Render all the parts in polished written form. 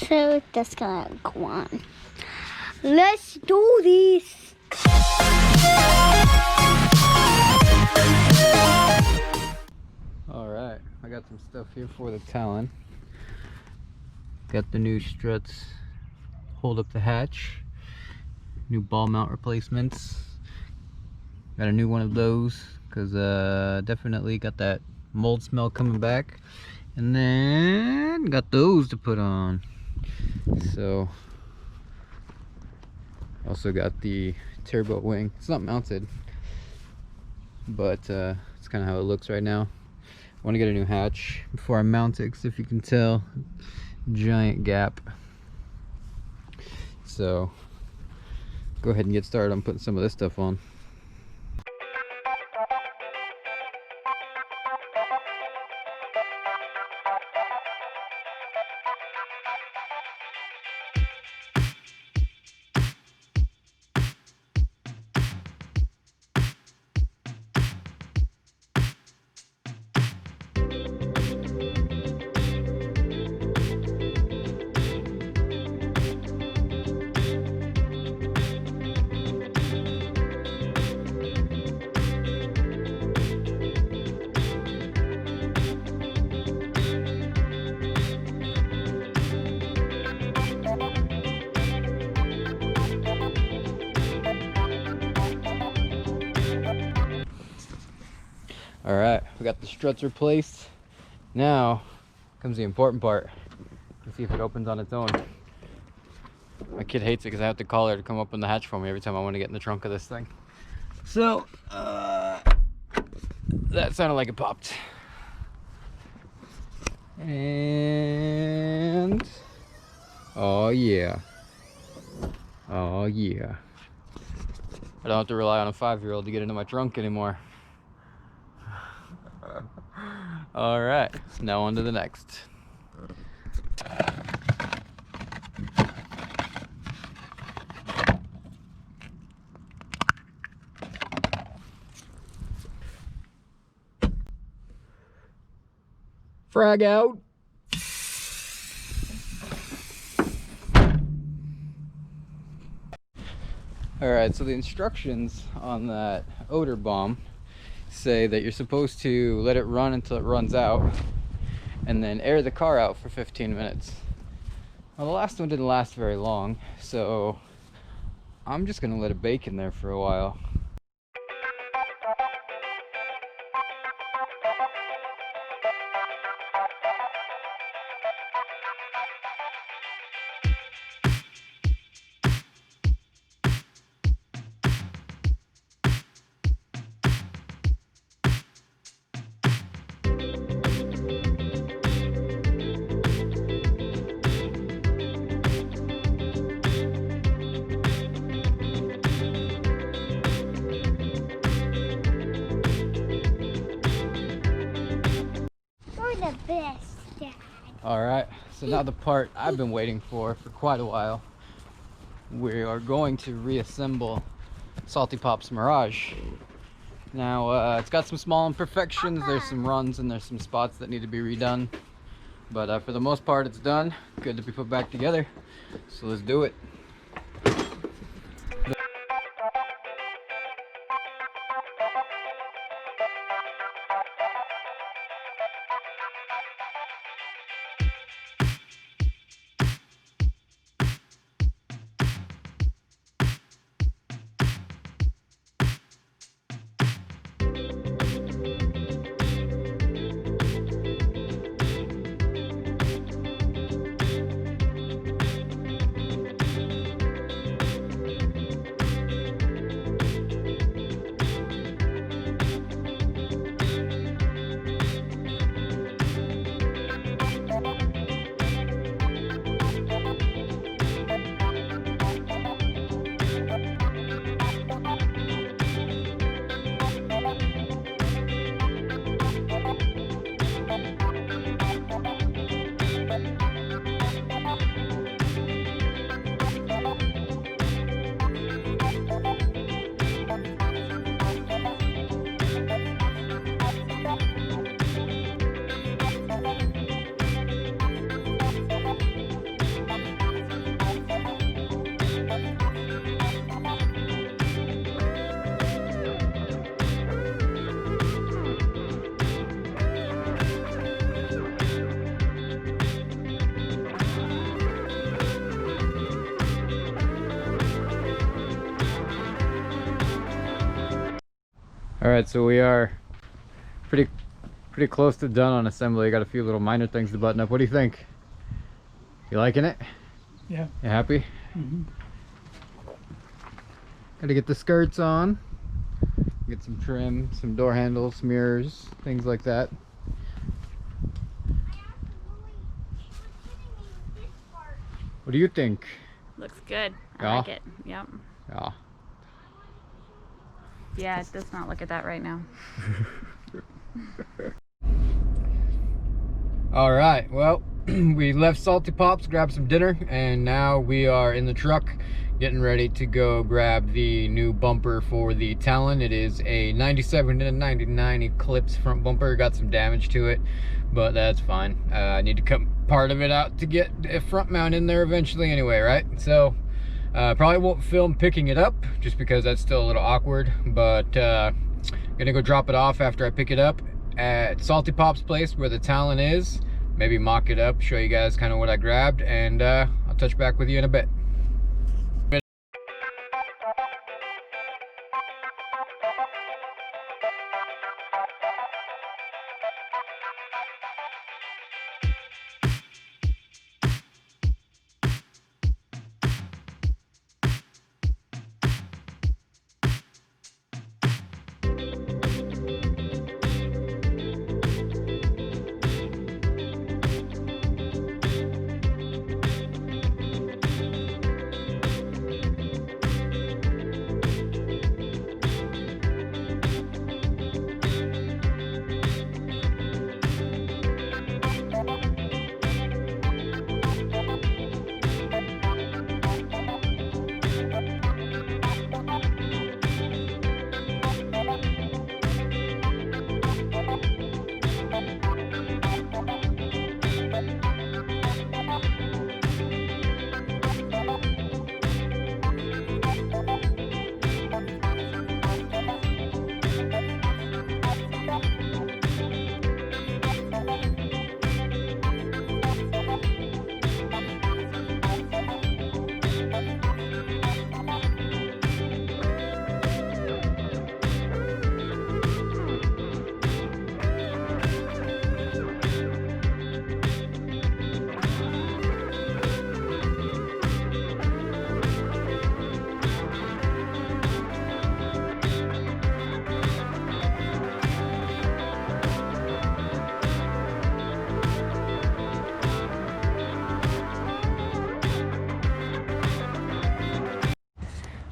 So that's gonna go on. Let's do this. Alright, I got some stuff here for the Talon. Got the new struts, hold up the hatch, new ball mount replacements. Got a new one of those because definitely got that mold smell coming back. And then got those to put on. So also got the turbo wing. It's not mounted, but it's kind of how it looks right now. I want to get a new hatch before I mount it, because if you can tell, giant gap. So go ahead and get started on putting some of this stuff on. Alright, we got the struts replaced. Now comes the important part. Let's see if it opens on its own. My kid hates it because I have to call her to come open the hatch for me every time I want to get in the trunk of this thing. So, that sounded like it popped. And oh yeah. Oh yeah. I don't have to rely on a 5-year-old to get into my trunk anymore. All right, now on to the next. Frag out. All right, so the instructions on that odor bomb say that you're supposed to let it run until it runs out and then air the car out for 15 minutes. Well, the last one didn't last very long, so I'm just gonna let it bake in there for a while. The best, Dad. All right, so now the part I've been waiting for quite a while. We are going to reassemble Salty Pops Mirage. Now it's got some small imperfections. There's some runs and there's some spots that need to be redone, but for the most part it's done, good to be put back together. So let's do it. All right, so we are pretty close to done on assembly. Got a few little minor things to button up. What do you think? You liking it? Yeah. You happy? Got to get the skirts on. Get some trim, some door handles, mirrors, things like that. What do you think? Looks good. I Yeah? like it. Yep. Yeah. Yeah, it does not look at that right now. All right, well, we left Salty Pops, grabbed some dinner, and now we are in the truck getting ready to go grab the new bumper for the Talon. It is a 97 to 99 Eclipse front bumper. Got some damage to it, but that's fine. I need to cut part of it out to get a front mount in there eventually anyway, right? So probably won't film picking it up just because that's still a little awkward, but gonna go drop it off after I pick it up at Salty Pop's place where the Talon is. Maybe mock it up, show you guys kind of what I grabbed, and I'll touch back with you in a bit.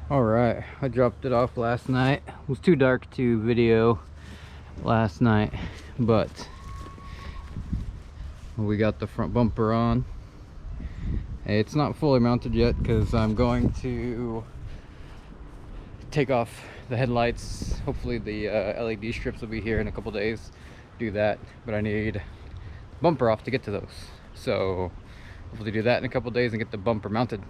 All right, I dropped it off last night. It was too dark to video last night, but we got the front bumper on. It's not fully mounted yet because I'm going to take off the headlights. Hopefully the LED strips will be here in a couple days. Do that, but I need the bumper off to get to those. So hopefully do that in a couple days and get the bumper mounted.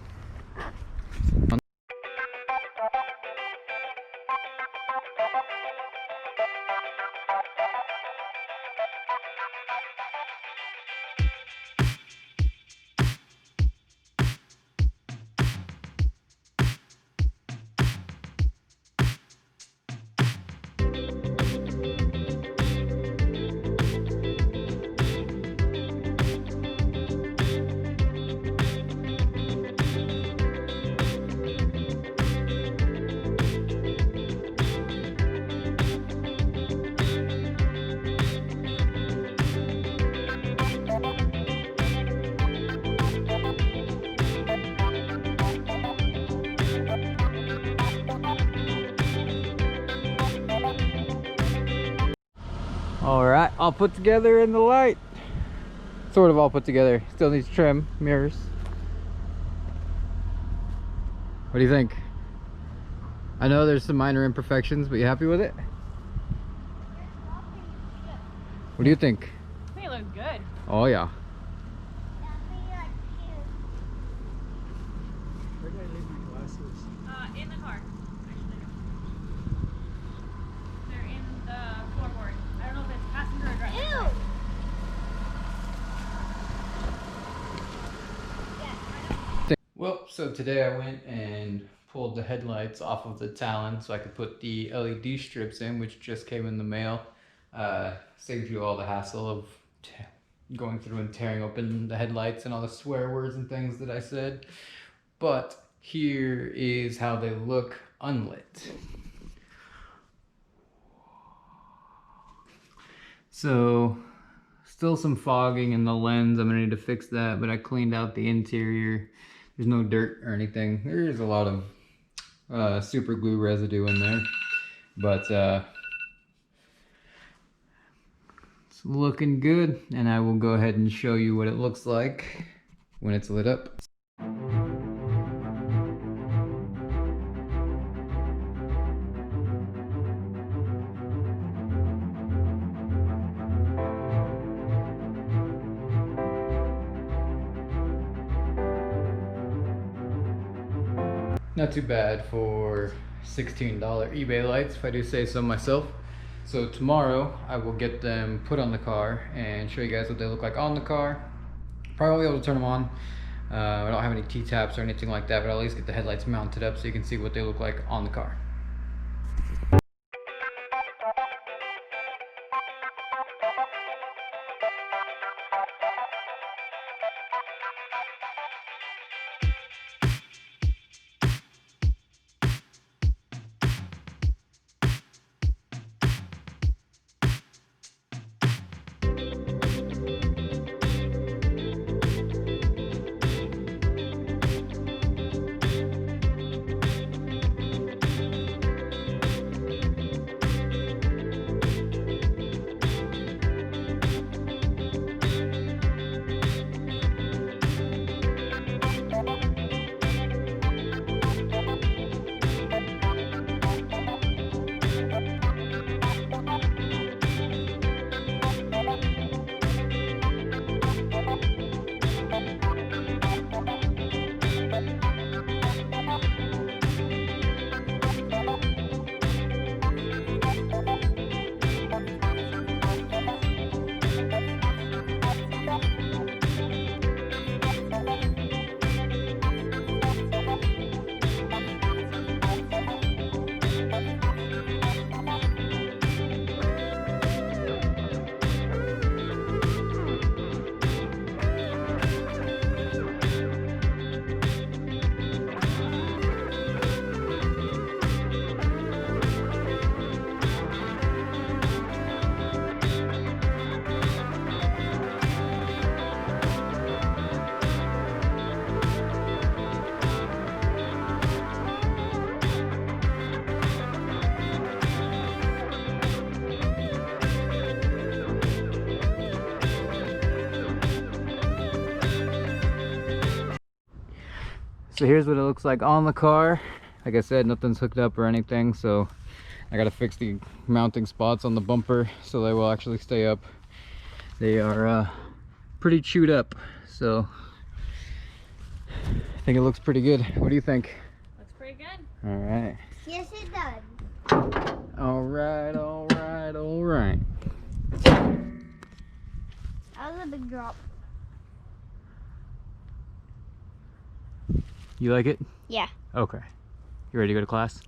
All right, all put together in the light. Sort of all put together. Still needs trim, mirrors. What do you think? I know there's some minor imperfections, but you happy with it? What do you think? I think it looks good. Oh yeah. Where did I leave my glasses? In the car, actually. They're in the floorboard. I don't know if it's passenger or driver. Ew! Well, so today I went and pulled the headlights off of the Talon so I could put the LED strips in, which just came in the mail. Saved you all the hassle of going through and tearing open the headlights and all the swear words and things that I said. But here is how they look unlit. So still some fogging in the lens. I'm gonna need to fix that, but I cleaned out the interior. There's no dirt or anything. There's a lot of super glue residue in there, but it's looking good, and I will go ahead and show you what it looks like when it's lit up. Not too bad for $16 eBay lights, if I do say so myself. So tomorrow I will get them put on the car and show you guys what they look like on the car. Probably won't be able to turn them on. I don't have any T-taps or anything like that, but I'll at least get the headlights mounted up so you can see what they look like on the car. So here's what it looks like on the car. Like I said, nothing's hooked up or anything, so I gotta fix the mounting spots on the bumper so they will actually stay up. They are pretty chewed up, so I think it looks pretty good. What do you think? Looks pretty good. All right. Yes, it does. All right, all right, all right. That was a big drop. You like it? Yeah. Okay. You ready to go to class?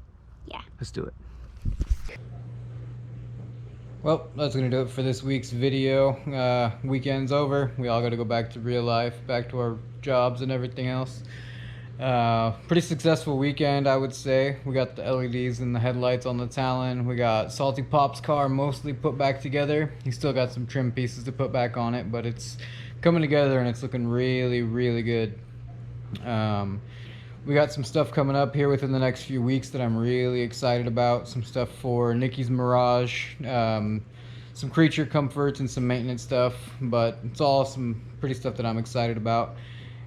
Yeah. Let's do it. Well, that's gonna do it for this week's video. Weekend's over. We all gotta go back to real life, back to our jobs and everything else. Pretty successful weekend, I would say. We got the LEDs and the headlights on the Talon. We got Salty Pop's car mostly put back together. He's still got some trim pieces to put back on it, but it's coming together and it's looking really, really good. We got some stuff coming up here within the next few weeks that I'm really excited about. Some stuff for Nikki's Mirage, some creature comforts and some maintenance stuff, but it's all some pretty stuff that I'm excited about.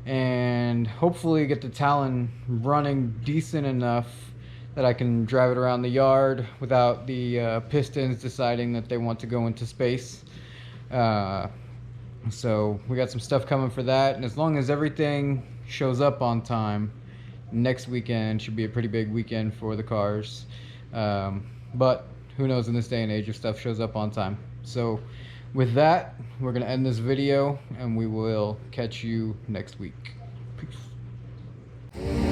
And hopefully get the Talon running decent enough that I can drive it around the yard without the pistons deciding that they want to go into space. So we got some stuff coming for that, and as long as everything shows up on time, next weekend should be a pretty big weekend for the cars. But who knows in this day and age if stuff shows up on time. So with that, we're gonna end this video and we will catch you next week. Peace.